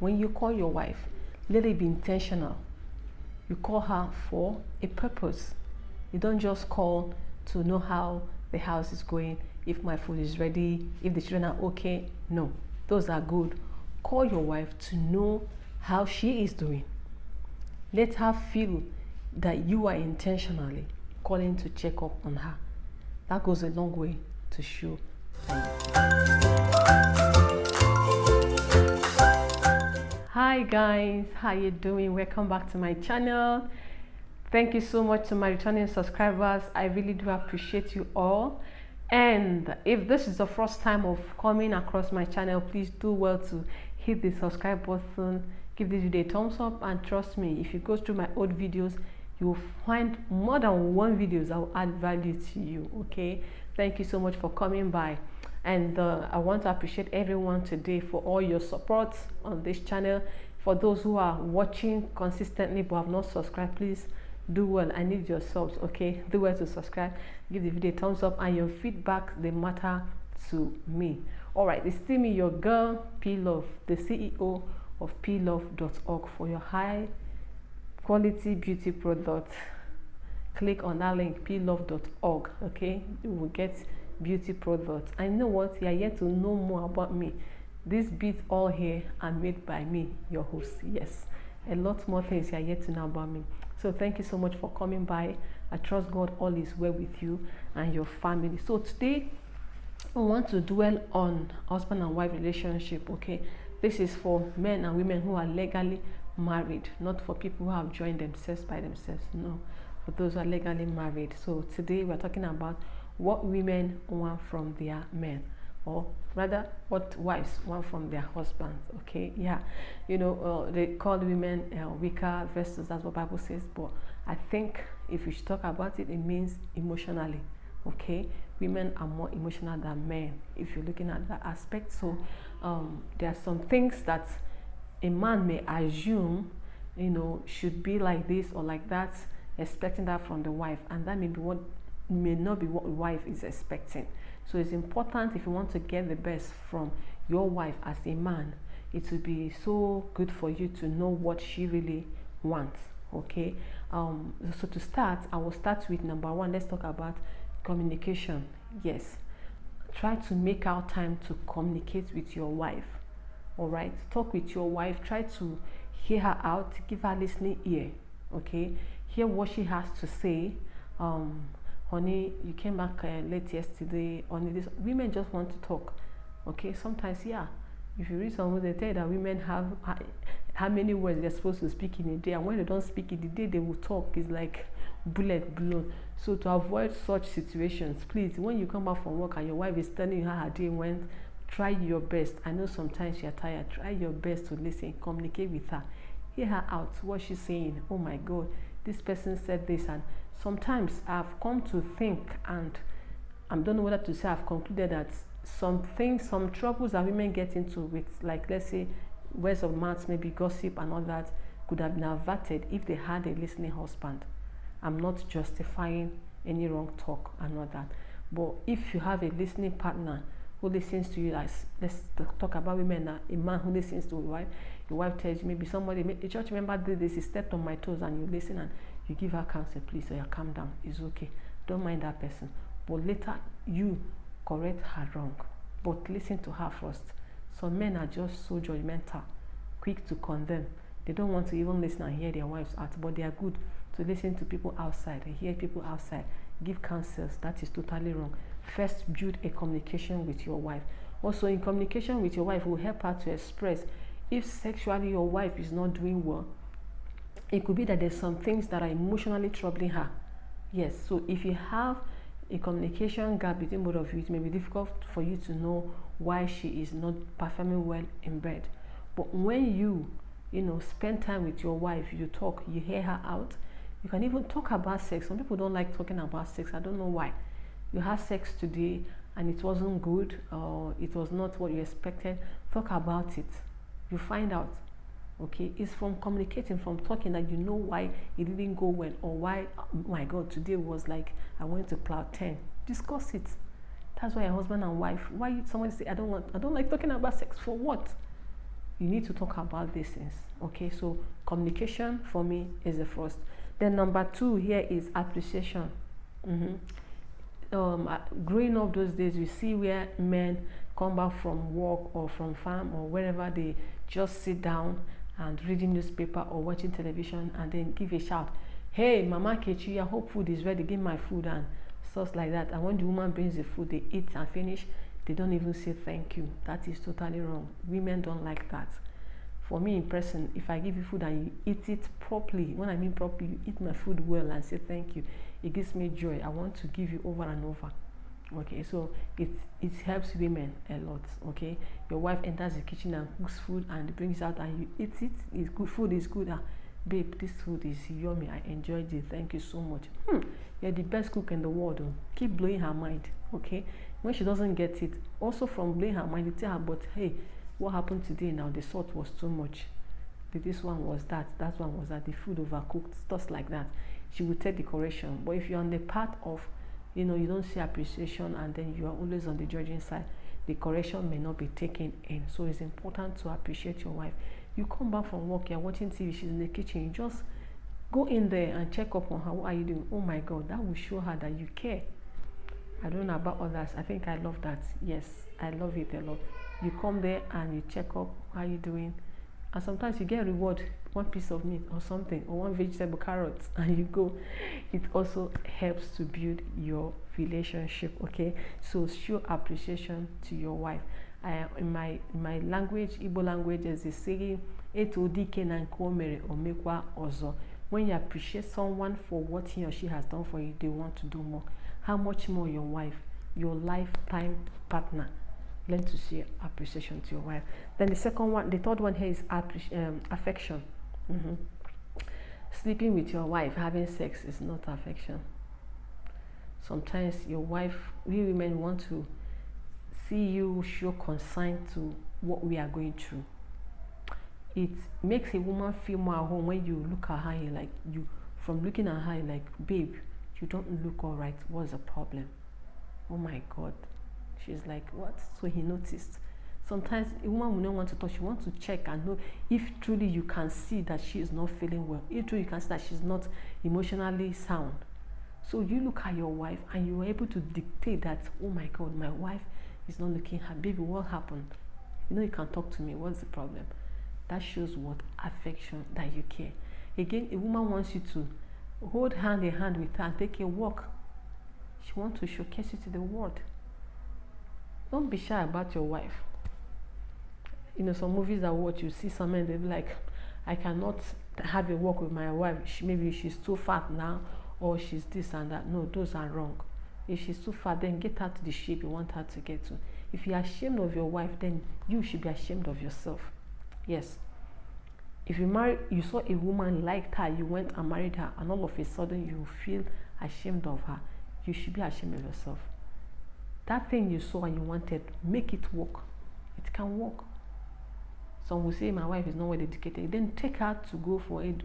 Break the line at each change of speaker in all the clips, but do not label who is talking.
when you call your wife, let it be intentional. You call her for a purpose. You don't just call to know how the house is going, if my food is ready, if the children are okay. No, those are good. Call your wife to know how she is doing. Let her feel that you are intentionally calling to check up on her. That goes a long way to show Hi guys, how you doing? Welcome back to my channel. Thank you so much to my returning subscribers. I really do appreciate you all. And if this is the first time of coming across my channel, please do well to hit the subscribe button, give this video a thumbs up, and trust me, if you go through my old videos, you will find more than one videos that will add value to you. Okay, thank you so much for coming by. And I want to appreciate everyone today for all your support on this channel. For those who are watching consistently but have not subscribed, please do well. I need your subs. Okay, do well to subscribe, give the video a thumbs up, and your feedback, they matter to me. All right, it's still me, your girl P Love, the CEO of plove.org, for your high quality beauty product. Click on that link, plove.org. okay, you will get beauty products. I know what you are yet to know more about me. These beats all here are made by me, your host. Yes, a lot more things you are yet to know about me. So thank you so much for coming by. I trust God all is well with you and your family. So today I want to dwell on husband and wife relationship. Okay, this is for men and women who are legally married, not for people who have joined themselves by themselves. No, for those who are legally married. So today we're talking about what women want from their men, or rather what wives want from their husbands. Okay, yeah, you know, they call women weaker vessels, that's what Bible says, but I think if we should talk about it, it means emotionally. Okay, women are more emotional than men if you're looking at that aspect. So there are some things that a man may assume, you know, should be like this or like that, expecting that from the wife, and that may not be what the wife is expecting. So it's important, if you want to get the best from your wife as a man, it will be so good for you to know what she really wants. Okay, so to start, I will start with number one. Let's talk about communication. Yes, try to make out time to communicate with your wife. All right, talk with your wife, try to hear her out, give her listening ear. Okay, hear what she has to say. Honey, you came back late yesterday. Honey, this, women just want to talk. Okay, sometimes, yeah, if you read someone, they tell you that women have how many words they're supposed to speak in a day, and when they don't speak in the day they will talk. It's like bullet blown. So to avoid such situations, please, when you come back from work and your wife is telling you how her day went, try your best. I know sometimes you're tired. Try your best to listen, communicate with her, hear her out, what she's saying. Oh my God, this person said this. And sometimes I've come to think, and I don't know whether to say, I've concluded that some things, some troubles that women get into with, like, let's say, words of mouth, maybe gossip and all that, could have been averted if they had a listening husband. I'm not justifying any wrong talk and all that, but if you have a listening partner who listens to you, like, let's talk about women now, a man who listens to your wife tells you, maybe somebody, a church member did this, he stepped on my toes, and you listen and you give her counsel, please, or you calm down, it's okay, don't mind that person, but later you correct her wrong, but listen to her first. Some men are just so judgmental, quick to condemn. They don't want to even listen and hear their wives out, but they are good to listen to people outside and hear people outside, give counsels. That is totally wrong. First, build a communication with your wife. Also, in communication with your wife will help her to express if sexually your wife is not doing well. It could be that there's some things that are emotionally troubling her. Yes, so if you have a communication gap between both of you, it may be difficult for you to know why she is not performing well in bed. But when you spend time with your wife, you talk, you hear her out, you can even talk about sex. Some people don't like talking about sex. I don't know why. You had sex today and it wasn't good, or it was not what you expected. Talk about it. You find out. Okay, it's from communicating, from talking, that you know why it didn't go well, or why, oh my God, today was like I went to cloud 10. Discuss it. That's why a husband and wife, why somebody say, I don't like talking about sex. For what? You need to talk about these things. Okay, so communication for me is the first. Then number two here is appreciation. Mm-hmm. Growing up those days, you see where men come back from work or from farm or wherever, they just sit down and reading newspaper or watching television and then give a shout, hey Mama Kechi, I hope food is ready, give my food, and stuff like that. And when the woman brings the food, they eat and finish, they don't even say thank you. That is totally wrong. Women don't like that. For me in person, if I give you food and you eat it properly, when I mean properly, you eat my food well and say thank you, it gives me joy. I want to give you over and over. Okay, so it helps women a lot. Okay, your wife enters the kitchen and cooks food and brings out and you eat it. It's good, food is good. Babe, this food is yummy, I enjoyed it, thank you so much. You're the best cook in the world. Keep blowing her mind. Okay, when she doesn't get it, also from blowing her mind, you tell her, but hey, what happened today now? The salt was too much. This one was that one was that, the food overcooked, stuff like that. She will take the correction. But if you're on the path of, you don't see appreciation and then you are always on the judging side, the correction may not be taken in. So it's important to appreciate your wife. You come back from work, you're watching TV, she's in the kitchen, you just go in there and check up on her. What are you doing? Oh my God, that will show her that you care. I don't know about others. I think I love that. Yes, I love it a lot. You come there and you check up, how you doing? And sometimes you get a reward, one piece of meat or something, or one vegetable, carrots, and you go. It also helps to build your relationship. Okay, so show appreciation to your wife. In my language, Igbo language, is a saying, when you appreciate someone for what he or she has done for you, they want to do more. How much more your wife, your lifetime partner? Learn to show appreciation to your wife. Then the third one here is affection. Sleeping with your wife, having sex is not affection. Sometimes your wife, we women want to see you show concern to what we are going through. It makes a woman feel more at home when you look at her, from looking at her, like, babe, you don't look all right. What's the problem? Oh my God. She's like, what? So he noticed. Sometimes a woman will not want to talk. She wants to check and know if truly you can see that she is not feeling well. If truly you can see that she's not emotionally sound. So you look at your wife and you are able to dictate that, oh my God, my wife is not looking her. Baby, what happened? You can talk to me. What's the problem? That shows what? Affection, that you care. Again, a woman wants you to hold hand in hand with her and take a walk. She wants to showcase you to the world. Don't be shy about your wife. Some movies I watch, you see some men, they'll be like, I cannot have a walk with my wife. Maybe she's too fat now, or she's this and that. No, those are wrong. If she's too fat, then get her to the shape you want her to get to. If you're ashamed of your wife, then you should be ashamed of yourself. Yes. If you saw a woman liked her, you went and married her, and all of a sudden you feel ashamed of her, you should be ashamed of yourself. That thing you saw and you wanted, make it work. It can work. Some will say my wife is not well educated. Then take her to go for it,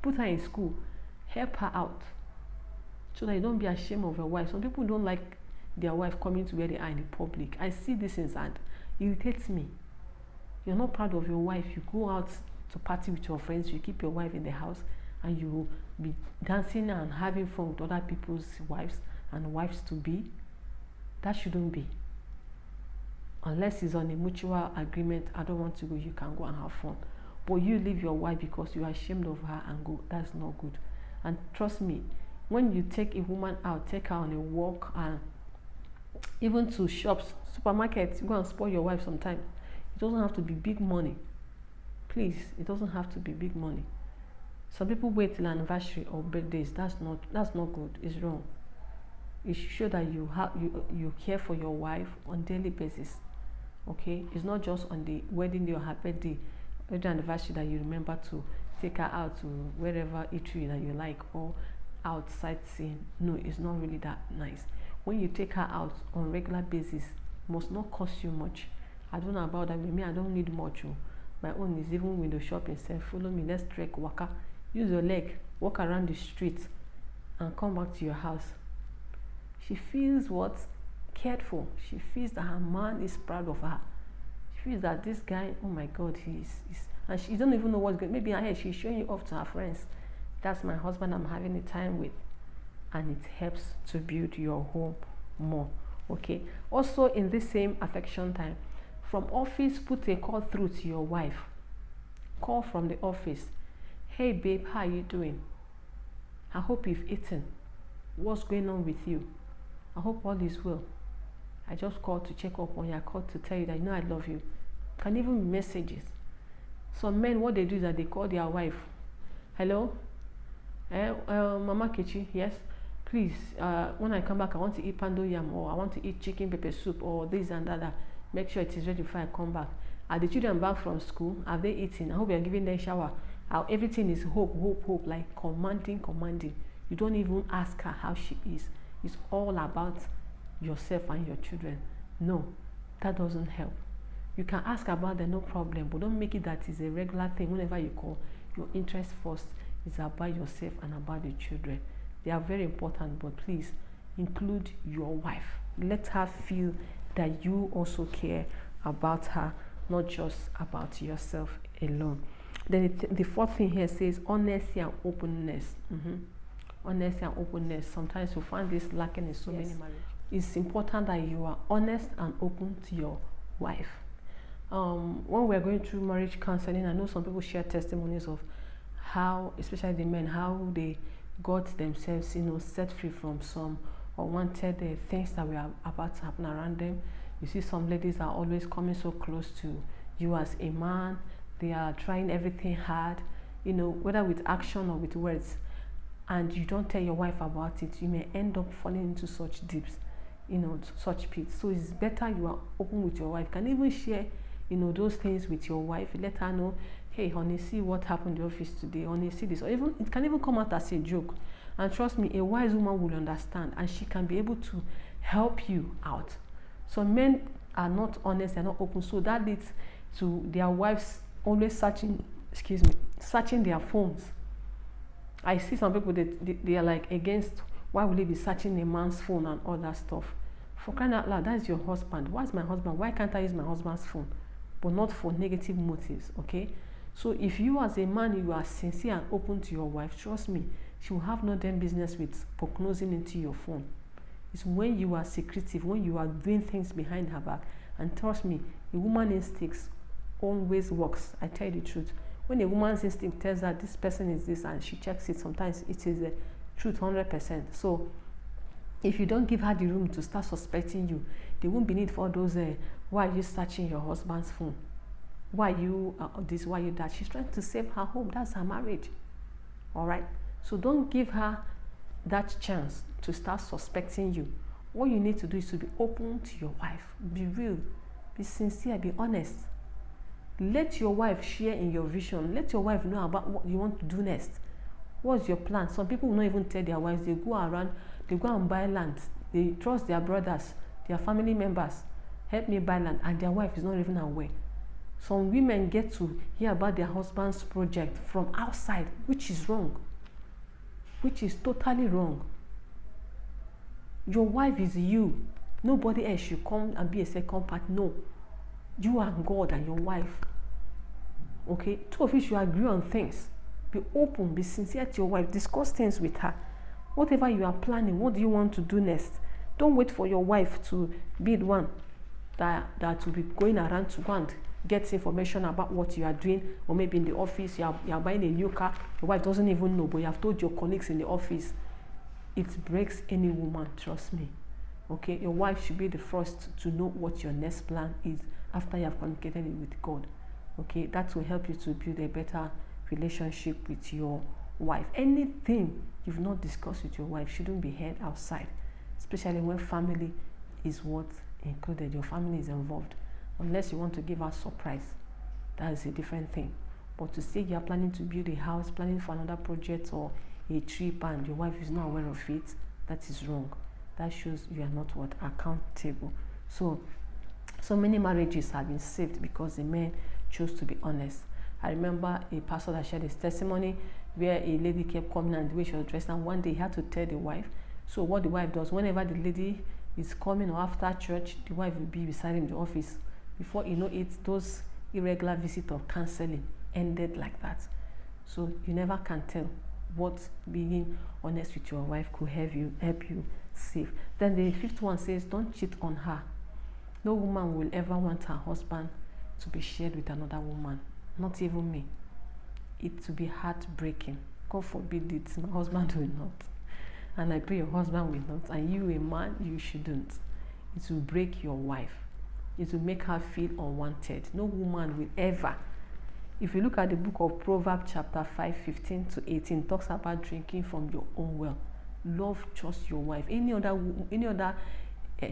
put her in school, help her out, so that you don't be ashamed of your wife. Some people don't like their wife coming to where they are in the public. I see this inside. It irritates me. You're not proud of your wife. You go out to party with your friends, you keep your wife in the house, and you will be dancing and having fun with other people's wives and wives to be. That shouldn't be. Unless it's on a mutual agreement, I don't want to go, you can go and have fun. But you leave your wife because you are ashamed of her and go, that's not good. And trust me, when you take a woman out, take her on a walk, and even to shops, supermarkets, you go and spoil your wife sometimes. It doesn't have to be big money. Please, it doesn't have to be big money. Some people wait till anniversary or birthdays. That's not good. It's wrong. It should show that you care for your wife on daily basis. Okay, it's not just on the wedding day or her birthday, or the anniversary that you remember to take her out to wherever eatery that you like, or outside seeing. No, it's not really that nice. When you take her out on regular basis, it must not cost you much. I don't know about that. With me, I don't need much. My own is even window shopping. Say, follow me, let's trek, waka. Use your leg, walk around the street, and come back to your house. She feels what? Cared for. She feels that her man is proud of her. She feels that this guy, oh my God, he's and she don't even know what's going. Maybe in her head she's showing you off to her friends. That's my husband I'm having a time with, and it helps to build your home more. Okay. Also, in this same affection time, from office, put a call through to your wife. Call from the office. Hey babe, how are you doing? I hope you've eaten. What's going on with you? I hope all is well. I just called to check up on you. I called to tell you that I love you. Can even be messages. Some men, what they do is that they call their wife. Hello? Mama Kechi, yes? Please, when I come back, I want to eat pando yam, or I want to eat chicken pepper soup, or this and that. Make sure it is ready before I come back. Are the children back from school? Have they eaten? I hope you are giving them a shower. Everything is hope, like commanding. You don't even ask her how she is. It's all about yourself and your children. No, that doesn't help. You can ask about them, no problem, but don't make it that is a regular thing. Whenever you call, your interest first is about yourself and about the children. They are very important, but please include your wife. Let her feel that you also care about her, not just about yourself alone. Then the fourth thing here says honesty and openness. Honesty and openness. Sometimes you find this lacking in so many marriages. It's important that you are honest and open to your wife. When we're going through marriage counseling, I know some people share testimonies of how, especially the men, how they got themselves, set free from some unwanted things that were about to happen around them. You see some ladies are always coming so close to you as a man. They are trying everything hard, whether with action or with words, and you don't tell your wife about it. You may end up falling into such deeps, such pits. So it's better you are open with your wife. You can even share those things with your wife. Let her know, hey honey, see what happened in the office today, honey, see this. Or even it can even come out as a joke, and trust me, a wise woman will understand, and she can be able to help you out. So men are not honest, they're not open, so that leads to their wives always searching their phones. I see some people they are like against, why will they be searching a man's phone and all that stuff? For crying out loud, that's your husband. Why is my husband? Why can't I use my husband's phone? But not for negative motives, okay? So if you as a man, you are sincere and open to your wife, trust me, she will have no damn business with prognosing into your phone. It's when you are secretive, when you are doing things behind her back. And trust me, a woman's instincts always works. I tell you the truth. When a woman's instinct tells her this person is this and she checks it, sometimes it is the truth 100%. So if you don't give her the room to start suspecting you, there won't be need for those, why are you searching your husband's phone? Why are you this, why are you that? She's trying to save her home. That's her marriage. All right? So don't give her that chance to start suspecting you. What you need to do is to be open to your wife. Be real. Be sincere. Be honest. Let your wife share in your vision. Let your wife know about what you want to do next. What's your plan? Some people will not even tell their wives. They go around, they go and buy land. They trust their brothers, their family members. Help me buy land. And their wife is not even aware. Some women get to hear about their husband's project from outside, which is wrong. Which is totally wrong. Your wife is you. Nobody else should come and be a second part. No. You are God and your wife. Okay? Two of you should agree on things. Be open, be sincere to your wife. Discuss things with her. Whatever you are planning, what do you want to do next? Don't wait for your wife to be the one that will be going around to go and get information about what you are doing, or maybe in the office you are buying a new car. Your wife doesn't even know, but you have told your colleagues in the office. It breaks any woman, trust me. Okay? Your wife should be the first to know what your next plan is after you have communicated it with God. Okay? That will help you to build a better relationship with your wife. Anything you've not discussed with your wife shouldn't be heard outside, especially when family is what included. Your family is involved. Unless you want to give her a surprise, that is a different thing. But to say you are planning to build a house, planning for another project or a trip, and your wife is not aware of it, that is wrong. That shows you are not accountable. So many marriages have been saved because the men chose to be honest. I remember a pastor that shared his testimony where a lady kept coming and the way she was dressed, and one day he had to tell the wife. So what the wife does, whenever the lady is coming or after church, the wife will be beside him in the office Before you know it, those irregular visits of counseling ended like that. So you never can tell what being honest with your wife could help you save. Then the fifth one says, don't cheat on her. No woman will ever want her husband to be shared with another woman, not even me. It will be heartbreaking. God forbid it, my husband will not. And I pray your husband will not. And you, a man, you shouldn't. It will break your wife. It will make her feel unwanted. No woman will ever. If you look at the book of Proverbs chapter 5, 15 to 18, talks about drinking from your own well. Love just your wife. Any other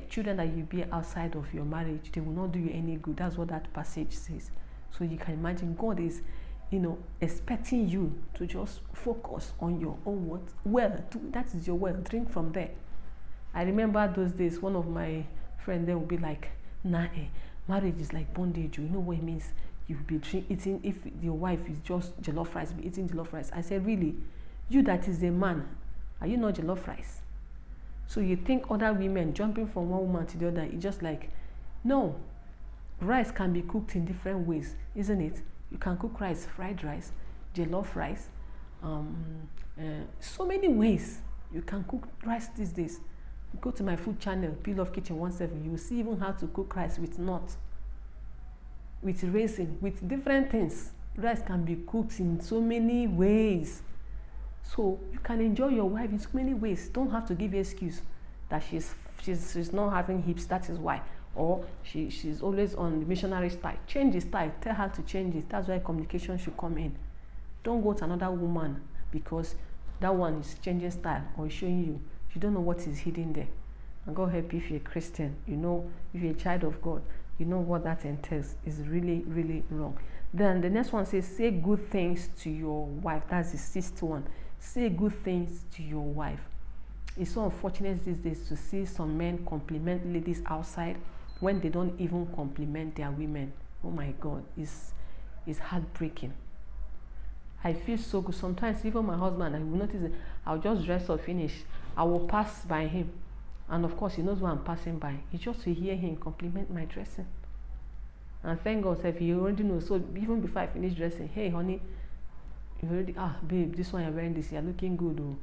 children that you bear outside of your marriage, they will not do you any good. That's what that passage says. So you can imagine God is, expecting you to just focus on your own what? Well, that is your well. Drink from there. I remember those days, one of my friends there would be like, nah, marriage is like bondage. You know what it means? You'll be eating, if your wife is just jollof rice, be eating jollof rice. I said, really? You that is a man, are you not jollof rice? So you think other women jumping from one woman to the other, it's just like, no. Rice can be cooked in different ways, isn't it? You can cook rice, fried rice, jollof rice, so many ways you can cook rice these days. You go to my food channel, Peel Off Kitchen 17, you will see even how to cook rice with nuts, with raisin, with different things. Rice can be cooked in so many ways. So you can enjoy your wife in so many ways. Don't have to give you an excuse that she's not having hips, that is why. Or she's always on the missionary style. Change the style. Tell her to change it. That's why communication should come in. Don't go to another woman because that one is changing style or showing you. You don't know what is hidden there. And God help you if you're a Christian. If you're a child of God, you know what that entails. Is really, really wrong. Then the next one says, say good things to your wife. That's the sixth one. Say good things to your wife. It's so unfortunate these days to see some men compliment ladies outside when they don't even compliment their women. Oh my God, it's heartbreaking. I feel so good. Sometimes even my husband, I will notice it, I'll just dress or finish. I will pass by him. And of course, he knows where I'm passing by. It's just to hear him compliment my dressing. And thank God, if he already knows. So even before I finish dressing, hey honey, you already, babe, this one you're wearing this, you're looking good. Oh.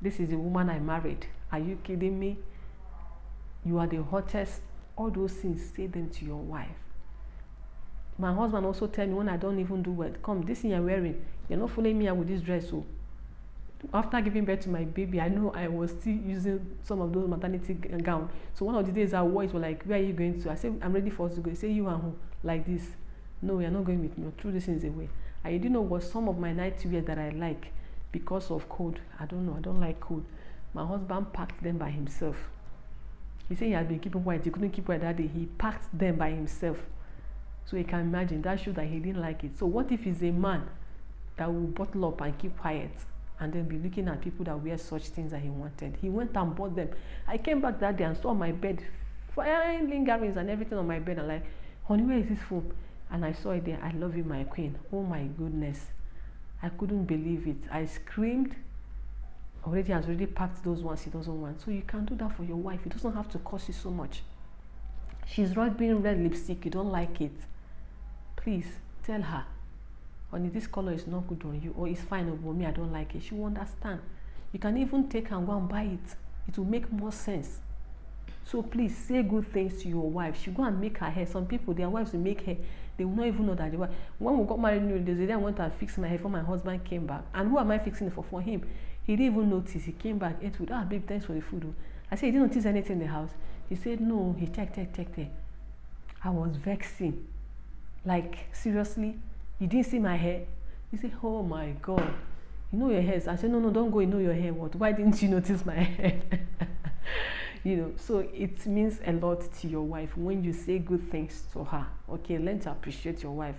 This is the woman I married. Are you kidding me? You are the hottest. All those things, say them to your wife. My husband also tell me when I don't even do well, come, this thing you're wearing, you're not fooling me out with this dress. So after giving birth to my baby, I know I was still using some of those maternity gowns. So one of the days I wore it, were like, where are you going to? I said, I'm ready for us to go. He said, you and who? Like this. No, you're not going with me. Through this things away. I didn't know what some of my night wear that I like because of cold. I don't know. I don't like cold. My husband packed them by himself. He said he had been keeping quiet. He couldn't keep quiet that day. He packed them by himself. So you can imagine that shows that he didn't like it. So what if he's a man that will bottle up and keep quiet and then be looking at people that wear such things that he wanted? He went and bought them. I came back that day and saw my bed, fine lingerings and everything on my bed. I'm like, honey, where is this from? And I saw it there. I love you, my queen. Oh my goodness. I couldn't believe it. I screamed. Already has already packed those ones he doesn't want. So you can do that for your wife. It doesn't have to cost you so much. She's rubbing red lipstick. You don't like it. Please tell her, honey, this color is not good on you, or it's fine on me, I don't like it. She will understand. You can even take and go and buy it. It will make more sense. So please say good things to your wife. She go and make her hair. Some people, their wives will make hair. They will not even know that they were. When we got married, there's a day I went and fixed my hair before my husband came back. And who am I fixing it for? For him. He didn't even notice. He came back, ate food. Babe, thanks for the food. I said, you didn't notice anything in the house? He said, no. He checked. I was vexing. Like, seriously? You didn't see my hair? He said, oh my God. You know your hair. I said, no, don't go. You know your hair. What? Why didn't you notice my hair? So it means a lot to your wife when you say good things to her. Okay, learn to appreciate your wife.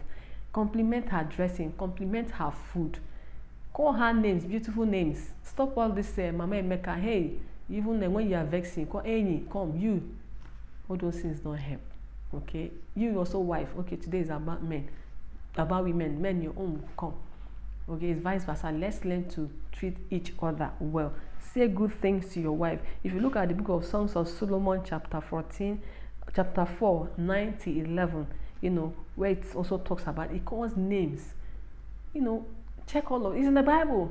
Compliment her dressing. Compliment her food. Call her names, beautiful names. Stop all this, Mama Emeka. Hey, even when you are vexing, call Annie, come, you. All those things don't help. Okay, you also wife. Okay, today is about men, about women. Men, your own, come. Okay, it's vice versa. Let's learn to treat each other well. Say good things to your wife. If you look at the book of Songs of Solomon, chapter 14, chapter 4, 9 to 11, where it also talks about, it calls names. Check all of it's in the Bible.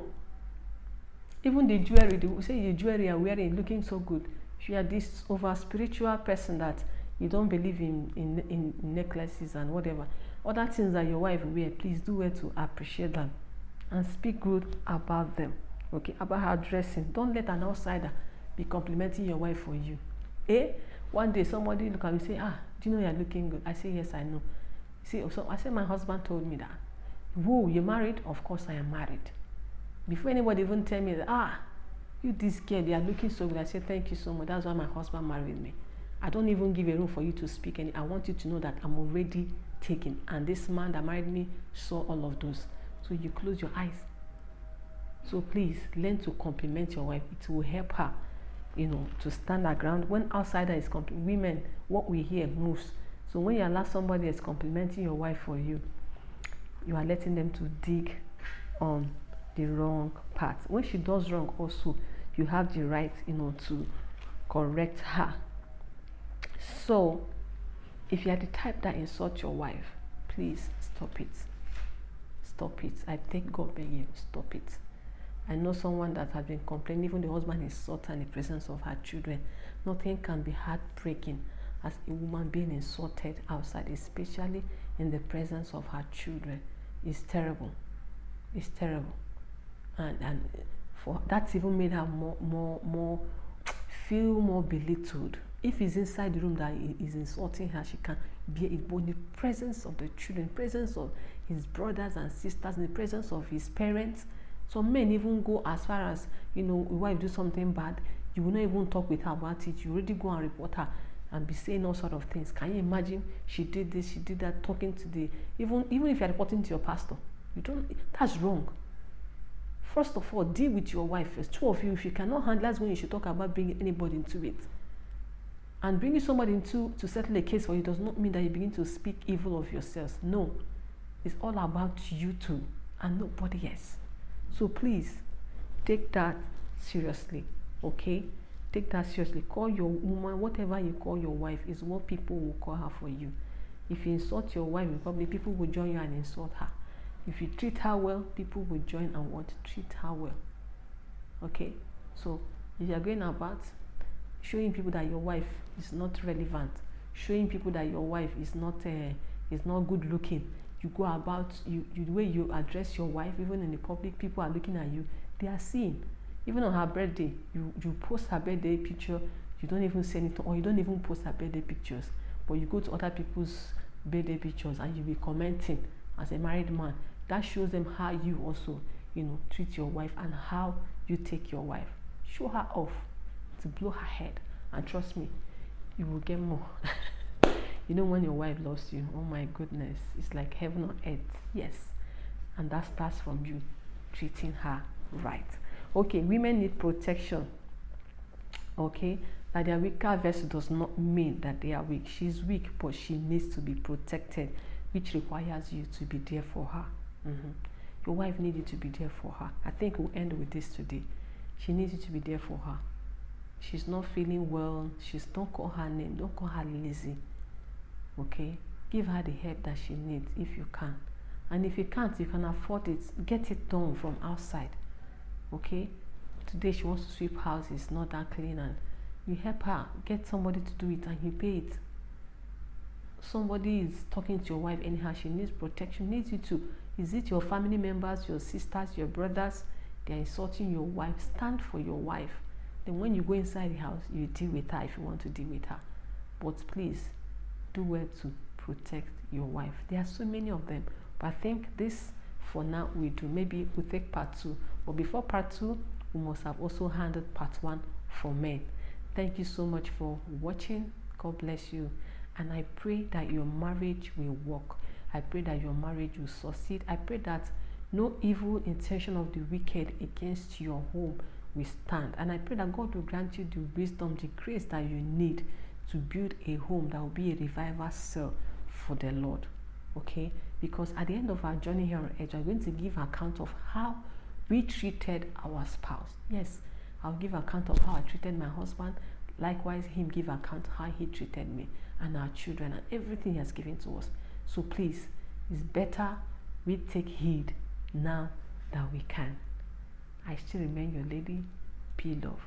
Even the jewelry, they say the jewelry you're wearing looking so good. If you are this over spiritual person that you don't believe in necklaces and whatever, other things that your wife wear, please do well to appreciate them and speak good about them. Okay, about her dressing. Don't let an outsider be complimenting your wife for you. One day somebody look at me and say, do you know you're looking good? I say, yes, I know. See, so I said, my husband told me that. Whoa, you're married? Of course I am married. Before anybody even tell me that, you this girl, you are looking so good. I say, thank you so much. That's why my husband married me. I don't even give a room for you to speak any. I want you to know that I'm already taken. And this man that married me saw all of those. So you close your eyes. So please learn to compliment your wife. It will help her, to stand her ground. When outsider is women, what we hear moves. So when you allow somebody else complimenting your wife for you, you are letting them to dig on the wrong path. When she does wrong also, you have the right, to correct her. So if you are the type that insults your wife, please stop it. Stop it. I thank God by you. Stop it. I know someone that has been complaining, even the husband insults her in the presence of her children. Nothing can be heartbreaking as a woman being insulted outside, especially in the presence of her children. It's terrible. It's terrible. And for that's even made her more feel more belittled. If he's inside the room that is insulting her, she can bear it. But in the presence of the children, presence of his brothers and sisters, in the presence of his parents, some men even go as far as, your wife do something bad, you will not even talk with her about it. You already go and report her and be saying all sort of things. Can you imagine? She did this, she did that, talking to the even if you're reporting to your pastor, that's wrong. First of all, deal with your wife first. Two of you, if you cannot handle, that's when you should talk about bringing anybody into it. And bringing somebody into to settle a case for you does not mean that you begin to speak evil of yourselves. No, it's all about you two and nobody else. So please take that seriously, okay? Take that seriously. Call your woman, whatever you call your wife is what people will call her for you. If you insult your wife in public, people will join you and insult her. If you treat her well, people will join and want to treat her well. Okay? So if you are going about showing people that your wife is not relevant, showing people that your wife is not good looking, you go about the way you address your wife, even in the public, people are looking at you, they are seeing. Even on her birthday, you post her birthday picture, you don't even say anything, or you don't even post her birthday pictures, but you go to other people's birthday pictures and you be commenting as a married man. That shows them how you also, treat your wife and how you take your wife. Show her off to blow her head, and trust me, you will get more. When your wife loves you, oh my goodness, it's like heaven on earth. Yes, and that starts from you treating her right. Okay, women need protection. Okay, that they are weaker vessel does not mean that they are weak. She's weak, but she needs to be protected, which requires you to be there for her. Your wife needs you to be there for her. I think we'll end with this today. She needs you to be there for her. She's not feeling well. Don't call her name. Don't call her lazy. Okay, give her the help that she needs if you can, and if you can't, you can afford it, get it done from outside. Okay, today she wants to sweep houses, not that clean, and you help her, get somebody to do it and you pay it. Somebody is talking to your wife anyhow, she needs protection, needs you to. Is it your family members, your sisters, your brothers, they are insulting your wife? Stand for your wife. Then when you go inside the house, you deal with her if you want to deal with her. But please do well to protect your wife. There are so many of them, but I think this for now we do. Maybe we'll take part 2, but before part 2 we must have also handled part 1 for men. Thank you so much for watching. God bless you, and I pray that your marriage will work. I pray that your marriage will succeed. I pray that no evil intention of the wicked against your home will stand, and I pray that God will grant you the wisdom, the grace that you need to build a home that will be a revival cell for the Lord. Okay, because at the end of our journey here on earth, we're going to give account of how we treated our spouse. Yes, I'll give account of how I treated my husband. Likewise, him give account how he treated me. and our children and everything He has given to us. So please, it's better we take heed now that we can. I still remain your lady, P Love.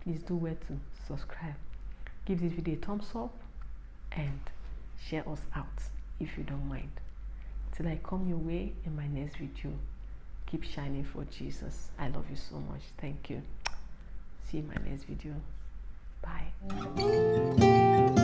Please do well to subscribe, give this video a thumbs up, and share us out if you don't mind. Till I come your way in my next video, keep shining for Jesus. I love you so much. Thank you. See you in my next video. Bye.